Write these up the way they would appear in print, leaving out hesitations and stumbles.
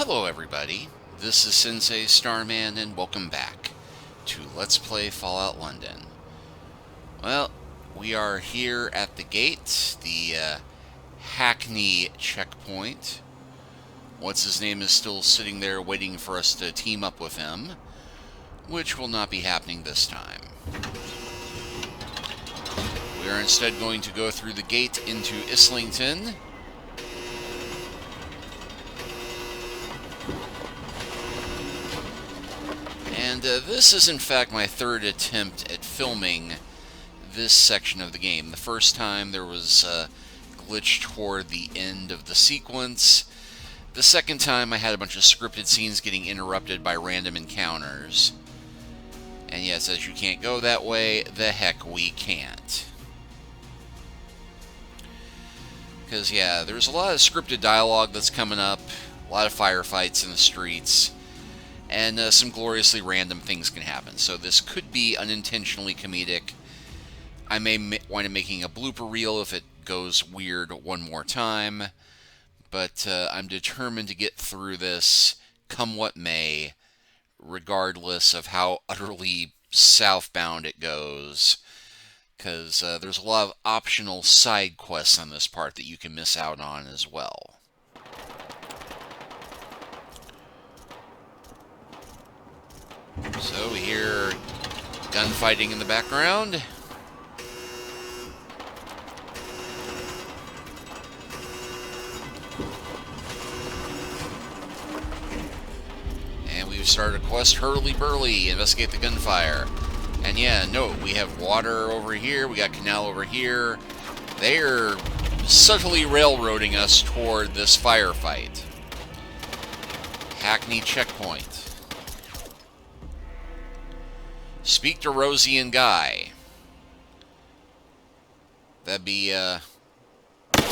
Hello everybody, this is Sensei Starman and welcome back to Let's Play Fallout London. Well, we are here at the gate, the Hackney checkpoint. What's-his-name is still sitting there waiting for us to team up with him, which will not be happening this time. We are instead going to go through the gate into Islington. And this is in fact my third attempt at filming this section of the game. The first time there was a glitch toward the end of the sequence. The second time I had a bunch of scripted scenes getting interrupted by random encounters. And yes, as you can't go that way, the heck we can't. Because yeah, there's a lot of scripted dialogue that's coming up, a lot of firefights in the streets, and some gloriously random things can happen. So this could be unintentionally comedic. I may wind up making a blooper reel if it goes weird one more time, but I'm determined to get through this, come what may, regardless of how utterly southbound it goes, because there's a lot of optional side quests on this part that you can miss out on as well. So we hear gunfighting in the background. And we've started a quest, Hurly-Burly, investigate the gunfire. And yeah, no, we have water over here, we got canal over here. They're subtly railroading us toward this firefight. Hackney checkpoint. Speak to Rosie and Guy. That'd be, Watch them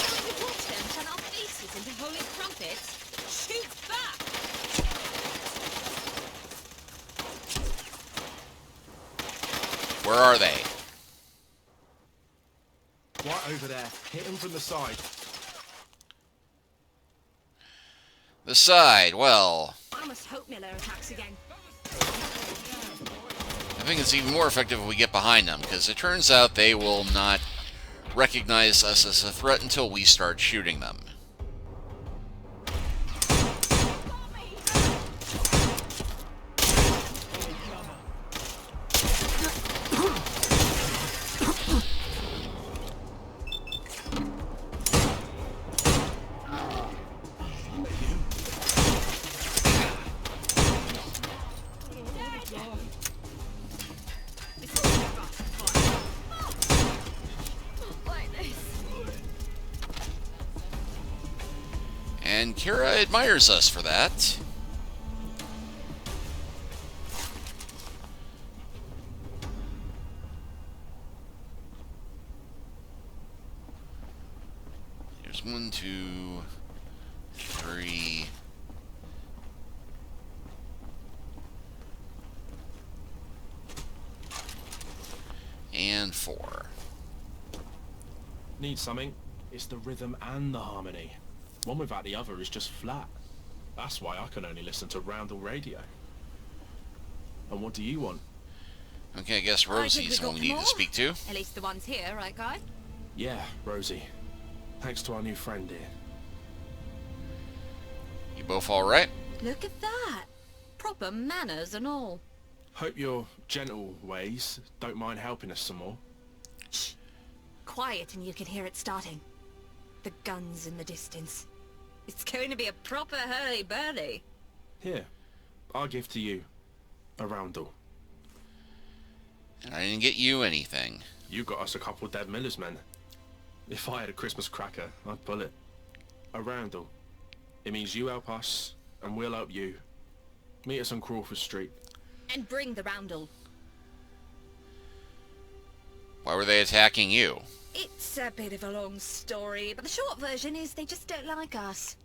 turn our faces into holy trumpets. Shoot back! Where are they? Right over there. Hit him from the side. The side, well, I must hope Miller attacks again. I think it's even more effective if we get behind them, because it turns out they will not recognize us as a threat until we start shooting them. And Keira admires us for that. Here's 1, 2, 3. And 4. Need something? It's the rhythm and the harmony. One without the other is just flat. That's why I can only listen to Roundel radio. And what do you want? Okay, I guess Rosie's the one we need to speak to. At least the ones here, right, Guy? Yeah, Rosie. Thanks to our new friend here. You both alright? Look at that. Proper manners and all. Hope your gentle ways don't mind helping us some more. Shh. Quiet and you can hear it starting. The guns in the distance. It's going to be a proper hurly-burly. Here, I'll give to you a Roundel. And I didn't get you anything. You got us a couple dead Miller's men. If I had a Christmas cracker, I'd pull it. A Roundel. It means you help us, and we'll help you. Meet us on Crawford Street. And bring the Roundel. Why were they attacking you? It's a bit of a long story, but the short version is they just don't like us.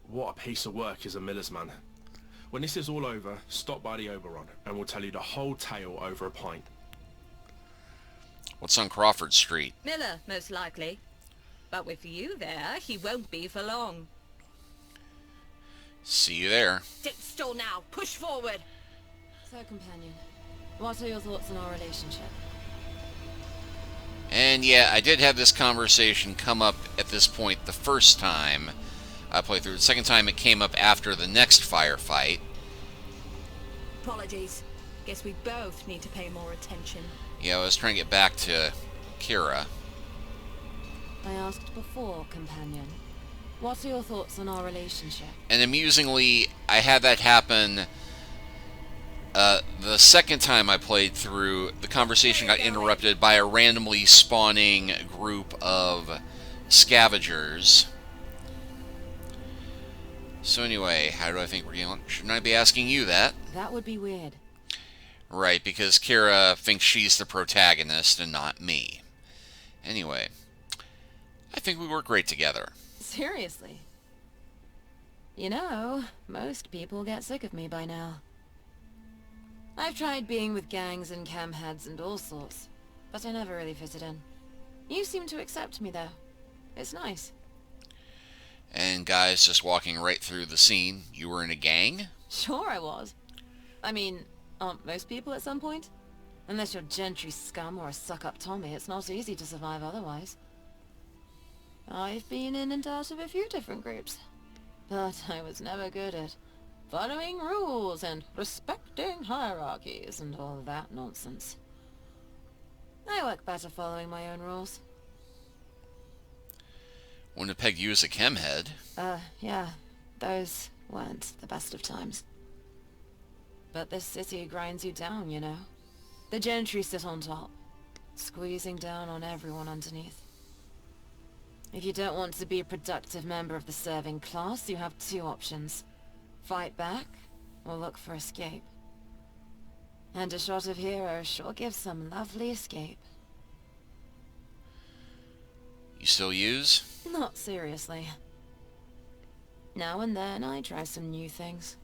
What a piece of work is a Miller's man. When this is all over, stop by the Oberon, and we'll tell you the whole tale over a pint. What's on Crawford Street? Miller, most likely. But with you there, he won't be for long. See you there. Sit still now. Push forward. So, companion, what are your thoughts on our relationship? And yeah, I did have this conversation come up at this point the first time I played through. The second time it came up after the next firefight. Apologies. Guess we both need to pay more attention. Yeah, I was trying to get back to Keira. I asked before, companion. What are your thoughts on our relationship? And amusingly, I had that happen the second time I played through. The conversation got interrupted by a randomly spawning group of scavengers. So anyway, how do I think we're going? Shouldn't I be asking you that? That would be weird. Right, because Keira thinks she's the protagonist and not me. Anyway, I think we work great together. Seriously? You know, most people get sick of me by now. I've tried being with gangs and camheads and all sorts, but I never really fitted in. You seem to accept me, though. It's nice. And guys, just walking right through the scene, you were in a gang? Sure I was. I mean, aren't most people at some point? Unless you're gentry scum or a suck-up Tommy, it's not easy to survive otherwise. I've been in and out of a few different groups, but I was never good at following rules and respecting hierarchies and all that nonsense. I work better following my own rules. Wouldn't have pegged you as a chemhead. Yeah, those weren't the best of times. But this city grinds you down, you know. The gentry sit on top, squeezing down on everyone underneath. If you don't want to be a productive member of the serving class, you have two options. Fight back, or look for escape. And a shot of hero sure gives some lovely escape. You still use? Not seriously. Now and then I try some new things.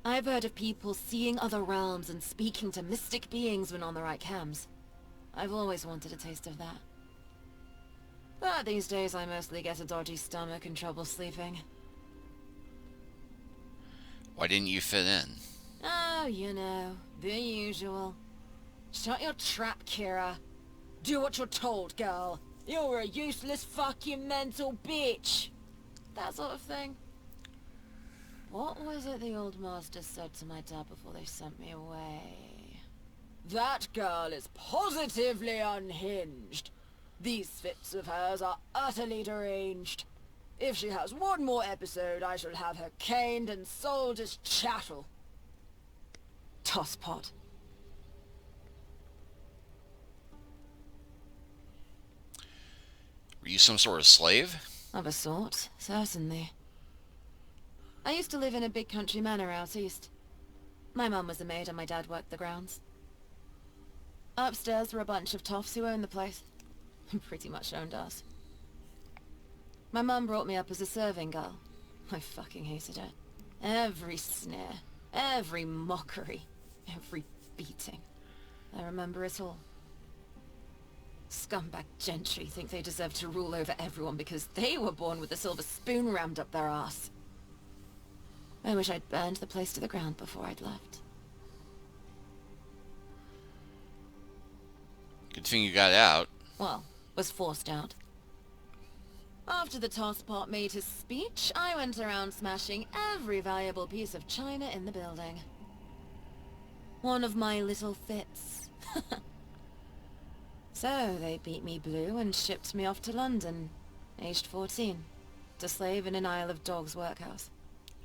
I've heard of people seeing other realms and speaking to mystic beings when on the right cams. I've always wanted a taste of that. But these days I mostly get a dodgy stomach and trouble sleeping. Why didn't you fit in? Oh, you know, the usual. Shut your trap, Keira. Do what you're told, girl. You're a useless fucking mental bitch. That sort of thing. What was it the old master said to my dad before they sent me away? That girl is positively unhinged. These fits of hers are utterly deranged. If she has one more episode, I shall have her caned and sold as chattel. Tosspot. Were you some sort of slave? Of a sort, certainly. I used to live in a big country manor out east. My mum was a maid and my dad worked the grounds. Upstairs were a bunch of toffs who owned the place. Pretty much owned us. My mum brought me up as a serving girl. I fucking hated it. Every sneer, every mockery, every beating. I remember it all. Scumbag gentry think they deserve to rule over everyone because they were born with a silver spoon rammed up their ass. I wish I'd burned the place to the ground before I'd left. Good thing you got out. Well, was forced out. After the tosspot made his speech, I went around smashing every valuable piece of china in the building. One of my little fits. So they beat me blue and shipped me off to London, aged 14, to slave in an Isle of Dogs workhouse.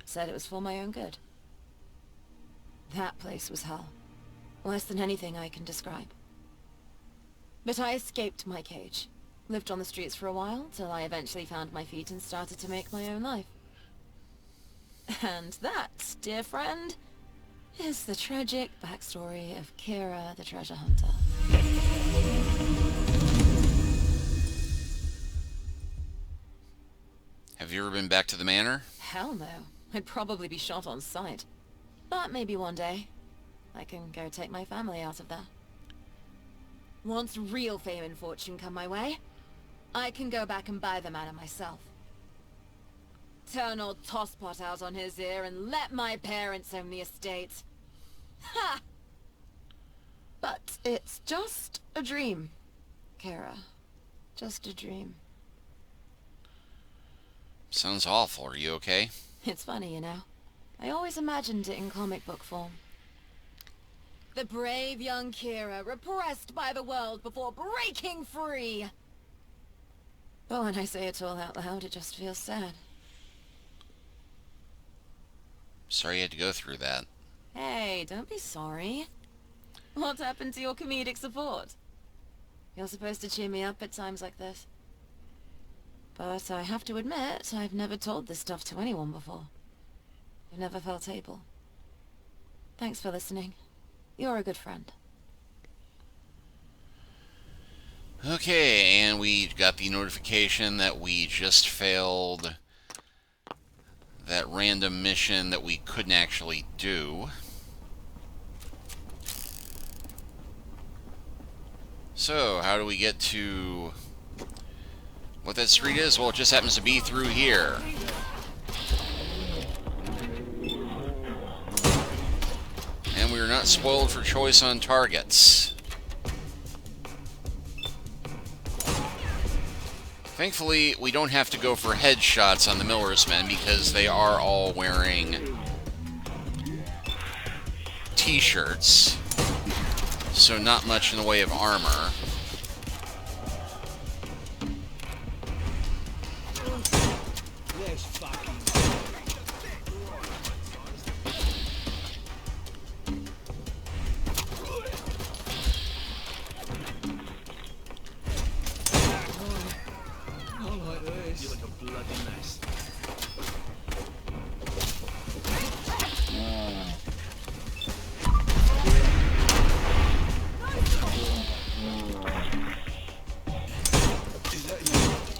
Said it was for my own good. That place was hell. Worse than anything I can describe. But I escaped my cage. Lived on the streets for a while, till I eventually found my feet and started to make my own life. And that, dear friend, is the tragic backstory of Keira the Treasure Hunter. Have you ever been back to the manor? Hell no. I'd probably be shot on sight. But maybe one day, I can go take my family out of there. Once real fame and fortune come my way, I can go back and buy the manor myself. Turn old tosspot out on his ear and let my parents own the estate. Ha! But it's just a dream, Keira. Just a dream. Sounds awful. Are you okay? It's funny, you know. I always imagined it in comic book form. The brave young Keira, repressed by the world before breaking free! But when I say it all out loud, it just feels sad. Sorry you had to go through that. Hey, don't be sorry. What happened to your comedic support? You're supposed to cheer me up at times like this. But I have to admit, I've never told this stuff to anyone before. I've never felt able. Thanks for listening. You're a good friend. Okay, and we got the notification that we just failed that random mission that we couldn't actually do. So, how do we get to what that street is? Well, it just happens to be through here. And we are not spoiled for choice on targets. Thankfully, we don't have to go for headshots on the Miller's men because they are all wearing t-shirts, so not much in the way of armor. You look a bloody mess.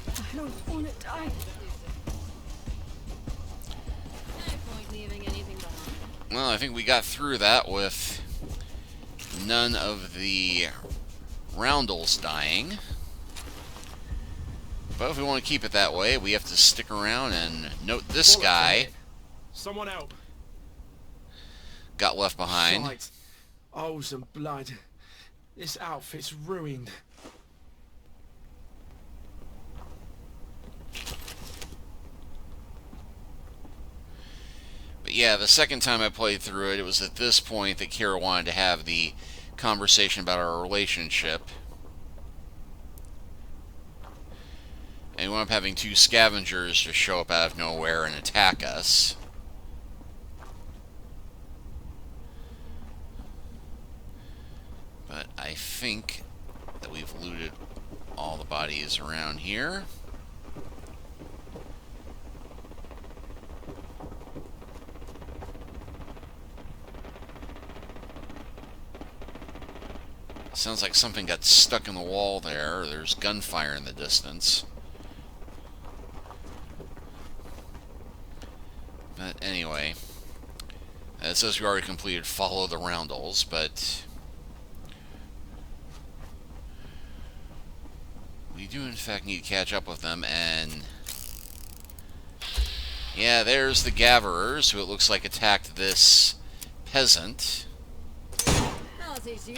I don't want to die. No point leaving anything behind. Well, I think we got through that with none of the Roundels dying. But if we want to keep it that way, we have to stick around and note this guy Someone help. got left behind. Shite. Holes and blood. This outfit's ruined. But yeah, the second time I played through it, it was at this point that Keira wanted to have the conversation about our relationship. And we wound up having two scavengers just show up out of nowhere and attack us. But I think that we've looted all the bodies around here. Sounds like something got stuck in the wall there. There's gunfire in the distance. But anyway, it says we already completed Follow the Roundels, but we do in fact need to catch up with them, and yeah, there's the Gatherers, who it looks like attacked this peasant. I'll teach you.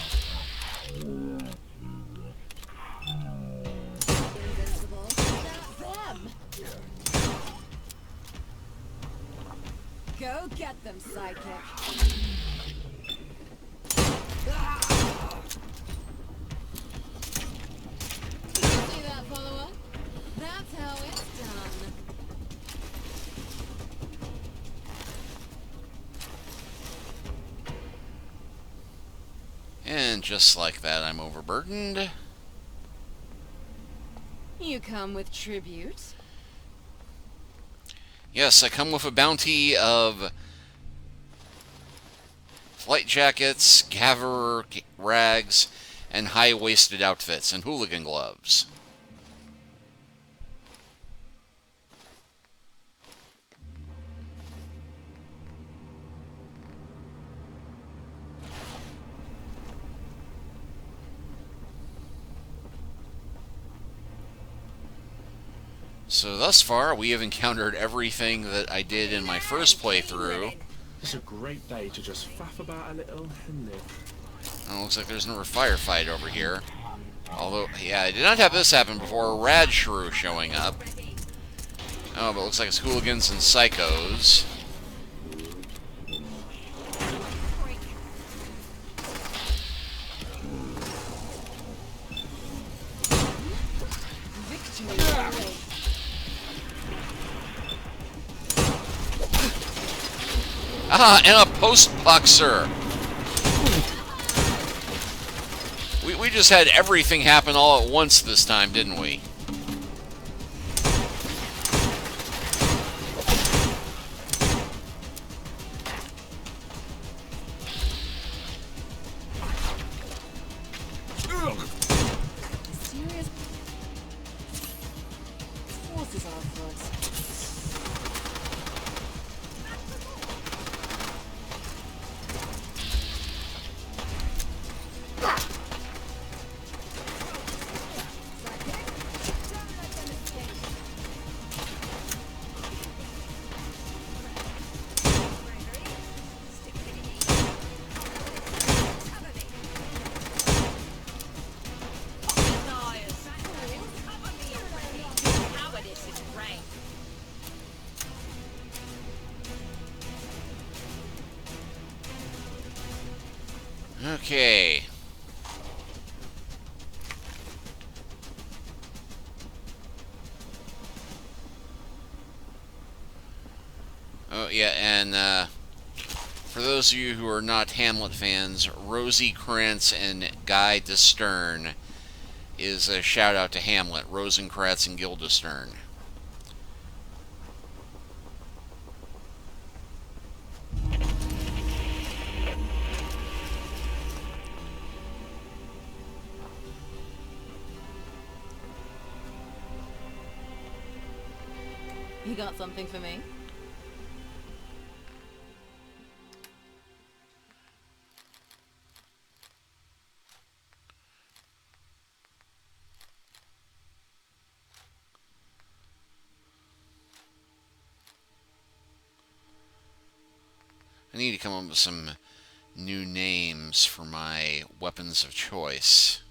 Invincible. That's them. Go get them, sidekick. See that, follower? That's how it's done. And just like that, I'm overburdened. You come with tribute. Yes, I come with a bounty of flight jackets, gatherer rags, and high-waisted outfits, and hooligan gloves. So thus far, we have encountered everything that I did in my first playthrough. It's a great day to just faff about a little, isn't it? Oh, looks like there's another firefight over here. Although, yeah, I did not have this happen before. A rad shrew showing up. Oh, but it looks like it's hooligans and psychos. Ah, and a post boxer. We just had everything happen all at once this time, didn't we? Serious forces are for us. Okay. Oh, yeah, and for those of you who are not Hamlet fans, Rosie Krantz and Guy DeStern is a shout out to Hamlet, Rosencrantz and Guildenstern. You got something for me? I need to come up with some new names for my weapons of choice.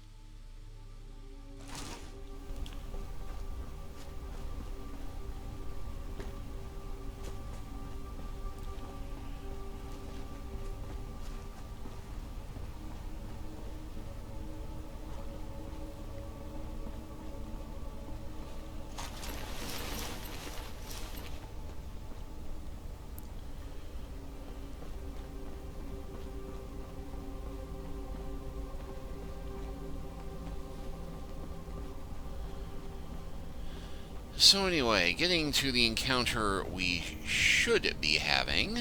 So anyway, getting to the encounter we should be having.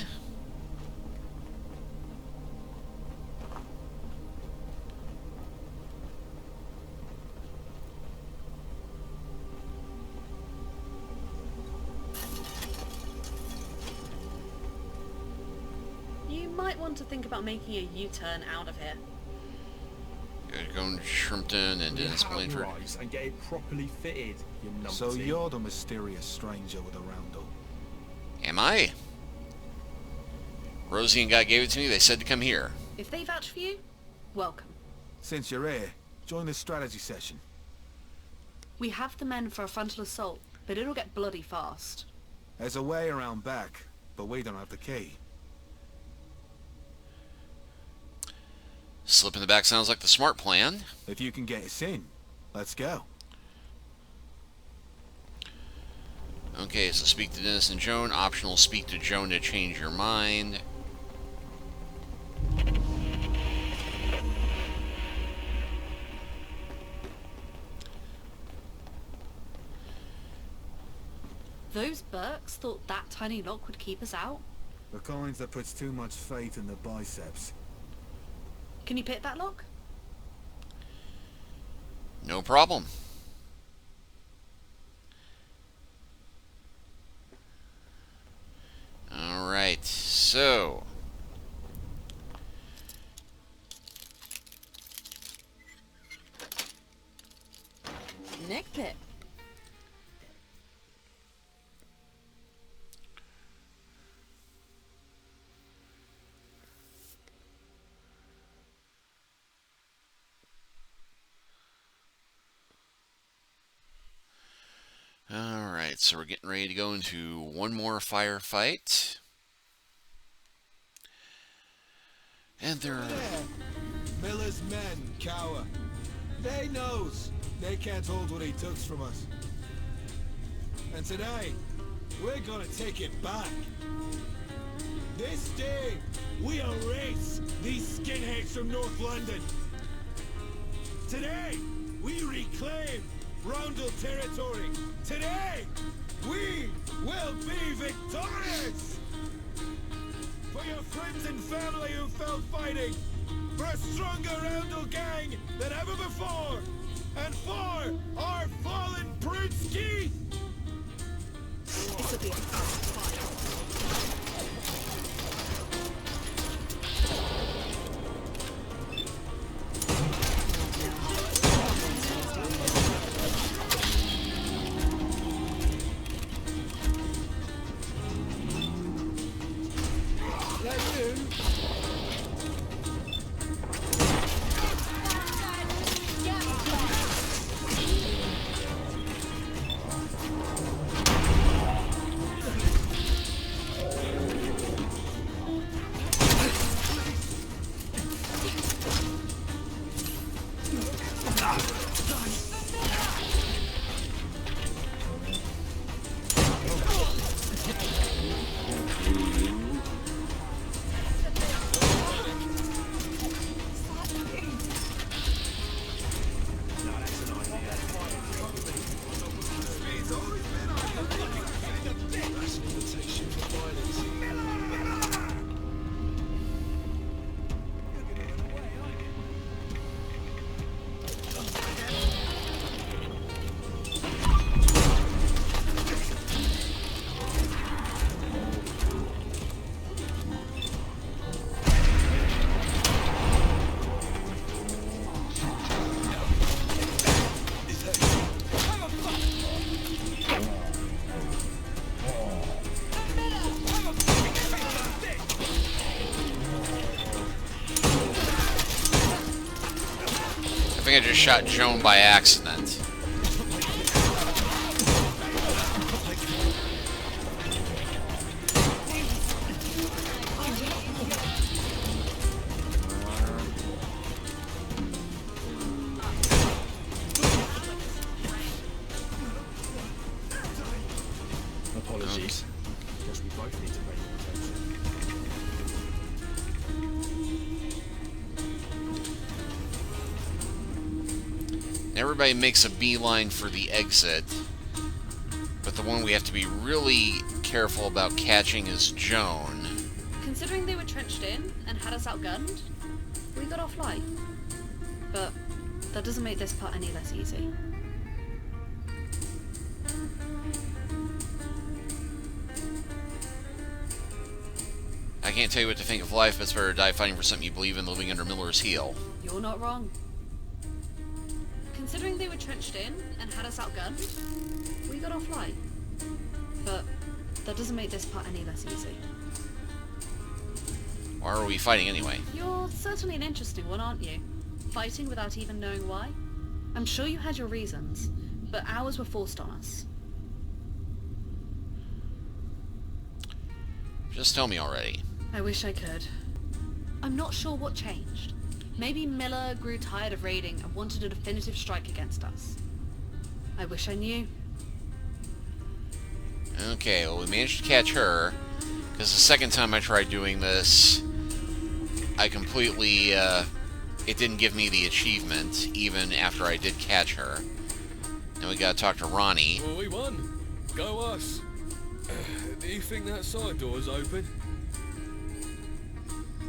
You might want to think about making a U-turn out of here. Going to Shrimpton and Dennis Blanford. And get it properly fitted, you numpty. So you're the mysterious stranger with a roundel. Am I? Rosie and Guy gave it to me. They said to come here. If they vouch for you, welcome. Since you're here, join this strategy session. We have the men for a frontal assault, but it'll get bloody fast. There's a way around back, but we don't have the key. Slip in the back sounds like the smart plan. If you can get us in, let's go. Okay, so speak to Dennis and Joan. Optional, speak to Joan to change your mind. Those Burks thought that tiny lock would keep us out? The kind that puts too much faith in the biceps. Can you pick that lock? No problem. Alright, so... Nick Pit. Alright, so we're getting ready to go into one more firefight. And they're... Miller's men cower. They knows they can't hold what he took from us. And today, we're gonna take it back. This day, we erase these skinheads from North London. Today, we reclaim Roundel territory. Today, we will be victorious! For your friends and family who fell fighting, for a stronger Roundel gang than ever before, and for our fallen Prince Keith! This will be a fast fight. I think I just shot Joan by accident. Apologies. Guess we both need to pay more attention. Everybody makes a beeline for the exit, but the one we have to be really careful about catching is Joan. Considering they were trenched in and had us outgunned, we got off light. But that doesn't make this part any less easy. I can't tell you what to think of life, but it's better to die fighting for something you believe in than living under Miller's heel. You're not wrong. Considering they were trenched in and had us outgunned, we got off light. But that doesn't make this part any less easy. Why are we fighting anyway? You're certainly an interesting one, aren't you? Fighting without even knowing why? I'm sure you had your reasons, but ours were forced on us. Just tell me already. I wish I could. I'm not sure what changed. Maybe Miller grew tired of raiding and wanted a definitive strike against us. I wish I knew. Okay, well we managed to catch her, because the second time I tried doing this, I completely, it didn't give me the achievement, even after I did catch her. Now we gotta talk to Ronnie. Well, we won. Go us. Do you think that side door's open?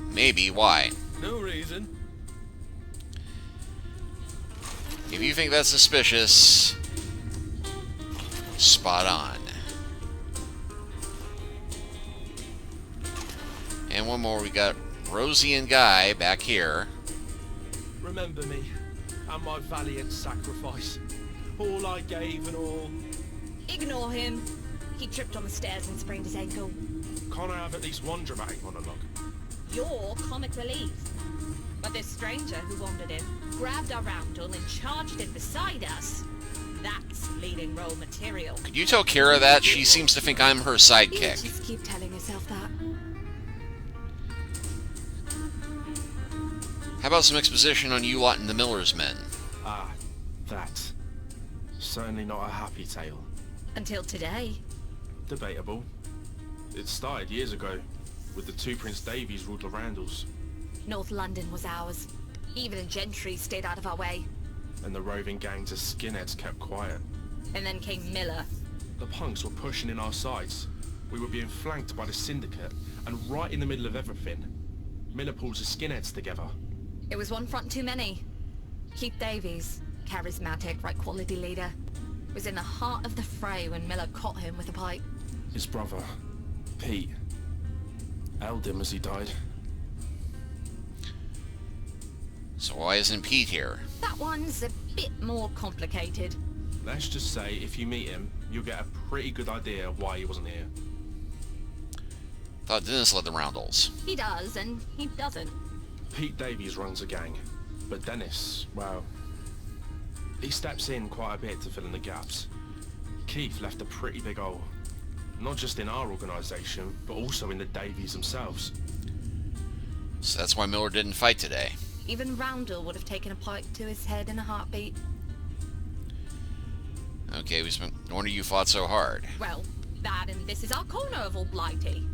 Maybe, why? No reason. If you think that's suspicious, spot on. And one more, we got Rosie and Guy back here. Remember me, and my valiant sacrifice. All I gave and all. Ignore him. He tripped on the stairs and sprained his ankle. Can't I have at least one dramatic monologue? You're comic relief. But this stranger who wandered in grabbed our roundel and charged in beside us. That's leading role material. Could you tell Keira that? She seems to think I'm her You sidekick. just keep telling yourself that. How about some exposition on you lot and the Miller's men? Ah, that. Certainly not a happy tale. Until today. Debatable. It started years ago, with the two Prince Davies ruled the Roundels, North London was ours. Even the gentry stayed out of our way. and the roving gangs of skinheads kept quiet. And then came Miller. The punks were pushing in our sides. We were being flanked by the syndicate, and right in the middle of everything, Miller pulls the skinheads together. It was one front too many. Keith Davies, charismatic, right quality leader, was in the heart of the fray when Miller caught him with a pipe. His brother, Pete, held him as he died. So why isn't Pete here? That one's a bit more complicated. Let's just say if you meet him, you'll get a pretty good idea why he wasn't here. Thought Dennis led the Roundels. He does, and he doesn't. Pete Davies runs a gang, but Dennis, well, he steps in quite a bit to fill in the gaps. Keith left a pretty big hole, not just in our organisation, but also in the Davies themselves. So that's why Miller didn't fight today. Even Roundel would have taken a pike to his head in a heartbeat. Okay, no wonder you fought so hard. Well, that and this is our corner of all Blighty.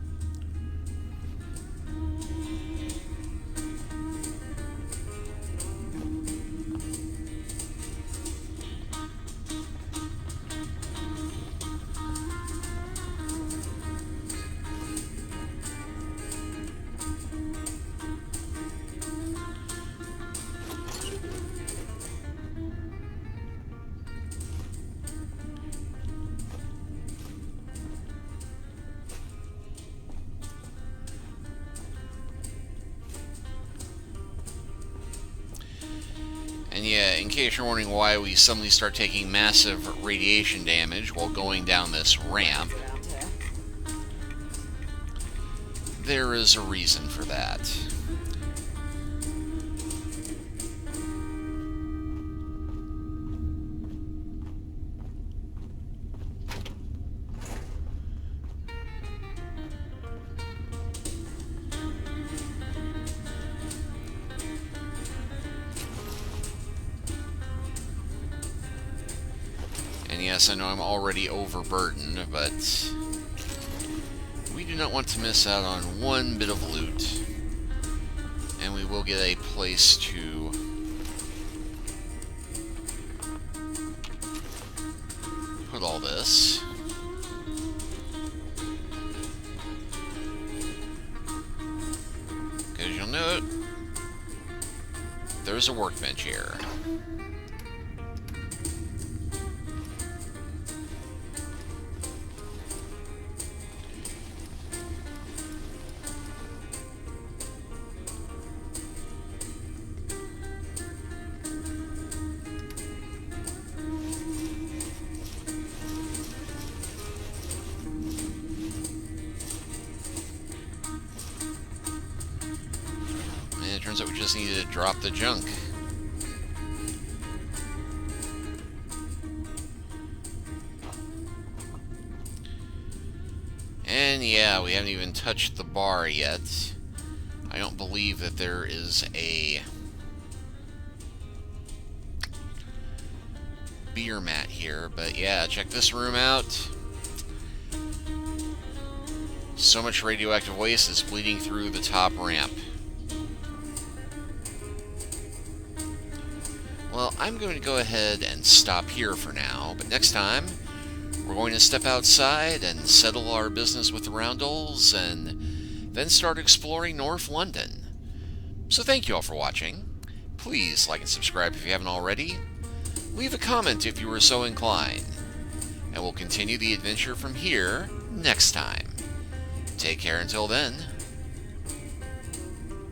And yeah, in case you're wondering why we suddenly start taking massive radiation damage while going down this ramp, there is a reason for that. And yes, I know I'm already overburdened, but we do not want to miss out on one bit of loot. And we will get a place to put all this. Because you'll note, there's a workbench here. Turns out we just needed to drop the junk. And yeah, we haven't even touched the bar yet. I don't believe that there is a beer mat here, but yeah, check this room out. So much radioactive waste is bleeding through the top ramp. Well, I'm going to go ahead and stop here for now, but next time we're going to step outside and settle our business with the Roundels and then start exploring North London. So thank you all for watching. Please like and subscribe if you haven't already. Leave a comment if you were so inclined. And we'll continue the adventure from here next time. Take care until then.